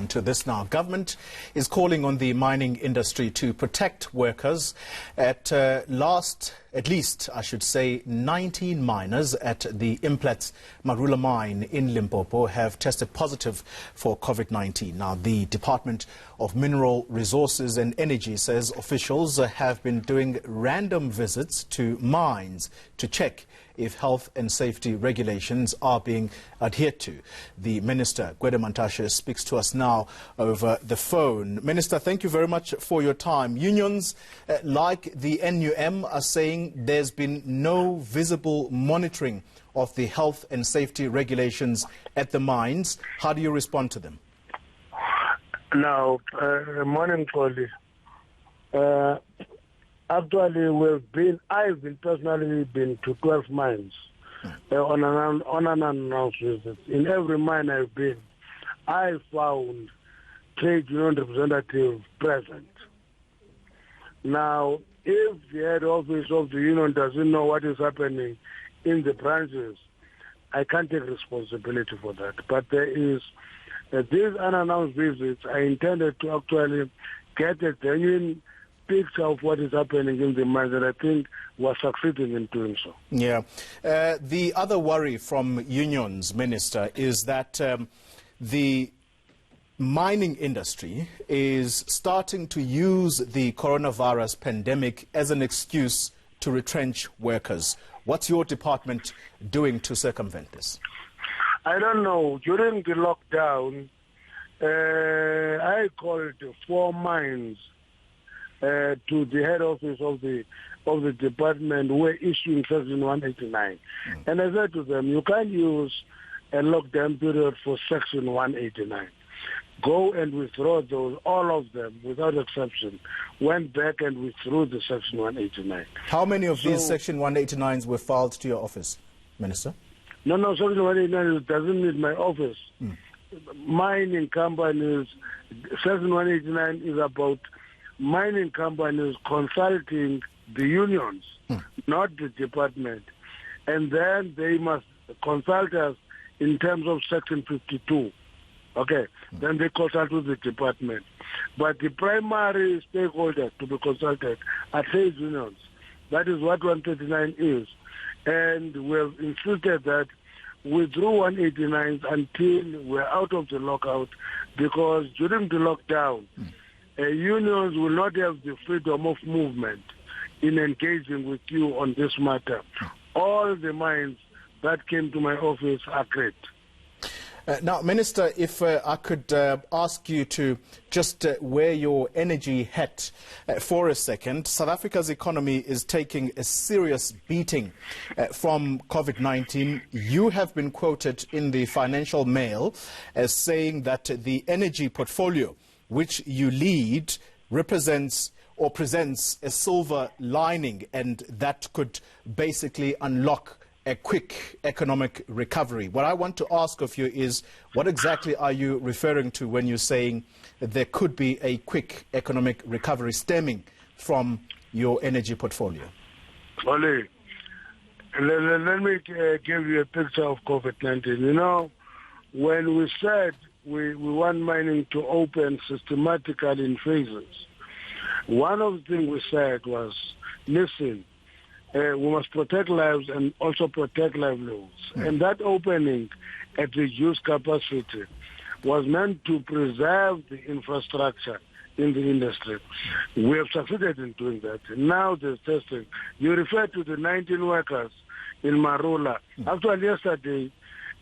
on to this now. Government is calling on the mining industry to protect workers. At least, 19 miners at the Implats Marula mine in Limpopo have tested positive for COVID-19. Now, the Department of Mineral Resources and Energy says officials have been doing random visits to mines to check if health and safety regulations are being adhered to. The Minister, Gwede Mantashe, speaks to us now over the phone. Minister, thank you very much for your time. Unions like the NUM are saying there's been no visible monitoring of the health and safety regulations at the mines. How do you respond to them? Now, morning, Polly. Actually, I've personally been to 12 mines on an unannounced visit. In every mine I've been, I found trade union representatives present. Now, if the head office of the union doesn't know what is happening in the branches, I can't take responsibility for that. But there is, these unannounced visits are intended to actually get a genuine picture of what is happening in the mines, and I think we're succeeding in doing so. Yeah. The other worry from unions, Minister, is that the mining industry is starting to use the coronavirus pandemic as an excuse to retrench workers. What's your department doing to circumvent this? I don't know. During the lockdown, I called 4 mines to the head office of the department who were issuing Section 189. And I said to them, you can't use a lockdown period for Section 189. Go and withdraw those, all of them, without exception. Went back and withdrew the Section 189. How many of these Section 189s were filed to your office, Minister? No, Section 189 doesn't need my office. Mining companies, Section 189 is about mining companies consulting the unions, not the department. And then they must consult us in terms of Section 52. Okay, then they consult with the department. But the primary stakeholders to be consulted are trade unions. That is what 139 is. And we have insisted that we withdrew 189 until we're out of the lockout, because during the lockdown, unions will not have the freedom of movement in engaging with you on this matter. All the mines that came to my office are great. Now, Minister, if I could ask you to just wear your energy hat for a second. South Africa's economy is taking a serious beating from COVID-19. You have been quoted in the Financial Mail as saying that the energy portfolio which you lead represents or presents a silver lining, and that could basically unlock a quick economic recovery. What I want to ask of you is, what exactly are you referring to when you're saying there could be a quick economic recovery stemming from your energy portfolio? Oli, let me give you a picture of COVID-19. You know, when we said we want mining to open systematically in phases, one of the things we said was, listen, we must protect lives and also protect livelihoods. And that opening at reduced capacity was meant to preserve the infrastructure in the industry. We have succeeded in doing that. Now there's testing. You refer to the 19 workers in Marula. Actually, yesterday,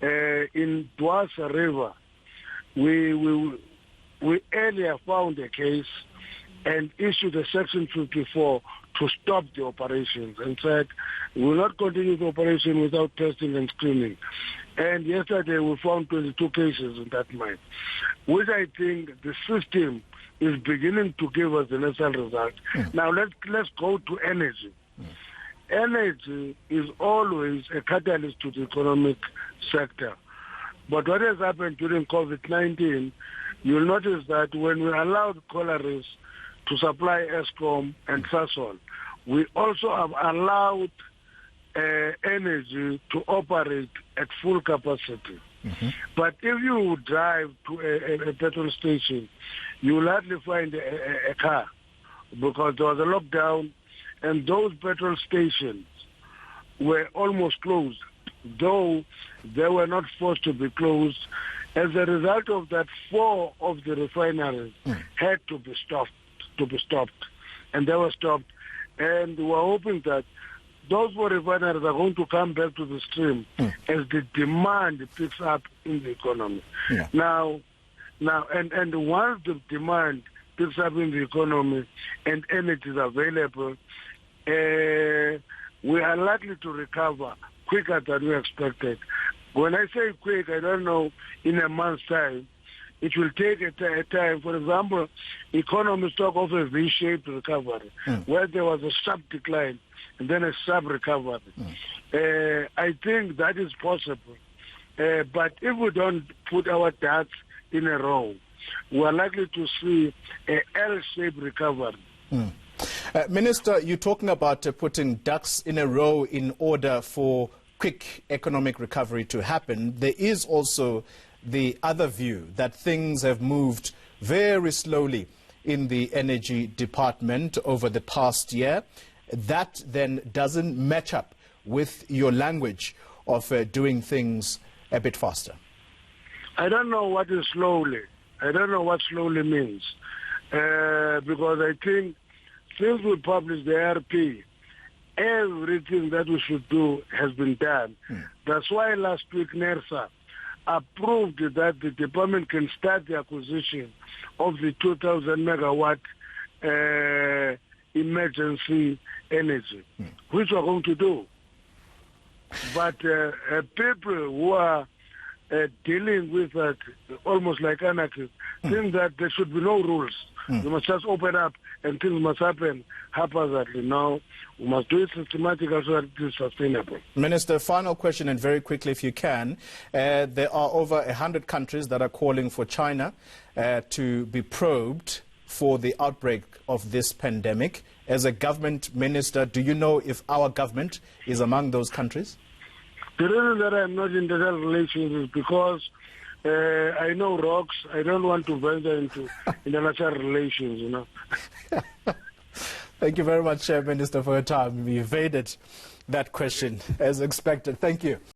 in Dwasa River, we earlier found a case and issued a Section 54 to stop the operations, and said we will not continue the operation without testing and screening. And yesterday we found 22 cases in that mine, which I think the system is beginning to give us the necessary result. Now let's go to energy. Energy is always a catalyst to the economic sector. But what has happened during COVID-19, you'll notice that when we allowed collieries to supply Eskom and Sasol, we also have allowed energy to operate at full capacity. But if you drive to a petrol station, you will hardly find a car because there was a lockdown and those petrol stations were almost closed, though they were not forced to be closed. As a result of that, 4 of the refineries had to be stopped, and they were stopped. And we were hoping that those 4 refineries are going to come back to the stream as the demand picks up in the economy. Now, and once the demand picks up in the economy and energy is available, we are likely to recover quicker than we expected. When I say quick, I don't know in a month's time. It will take a time. For example, economists talk of a V-shaped recovery, where there was a sharp decline and then a sharp recovery. I think that is possible. But if we don't put our ducks in a row, we are likely to see a L-shaped recovery. Minister, you're talking about putting ducks in a row in order for quick economic recovery to happen. There is also the other view that things have moved very slowly in the energy department over the past year. That then doesn't match up with your language of doing things a bit faster. I don't know what is slowly. I don't know what slowly means. Because I think since we published the RP, everything that we should do has been done. That's why last week NERSA approved that the department can start the acquisition of the 2,000 megawatt emergency energy, which we're going to do. But people who are dealing with that almost like anarchists think that there should be no rules. You must just open up and things must happen haphazardly. Now, we must do it systematically so that it is sustainable. Minister, final question, and very quickly if you can. There are over 100 countries that are calling for China to be probed for the outbreak of this pandemic. As a government minister, do you know if our government is among those countries? The reason that I'm not in international relations is because I know rocks. I don't want to venture into international relations, you know. Thank you very much, Minister, for your time. We evaded that question as expected. Thank you.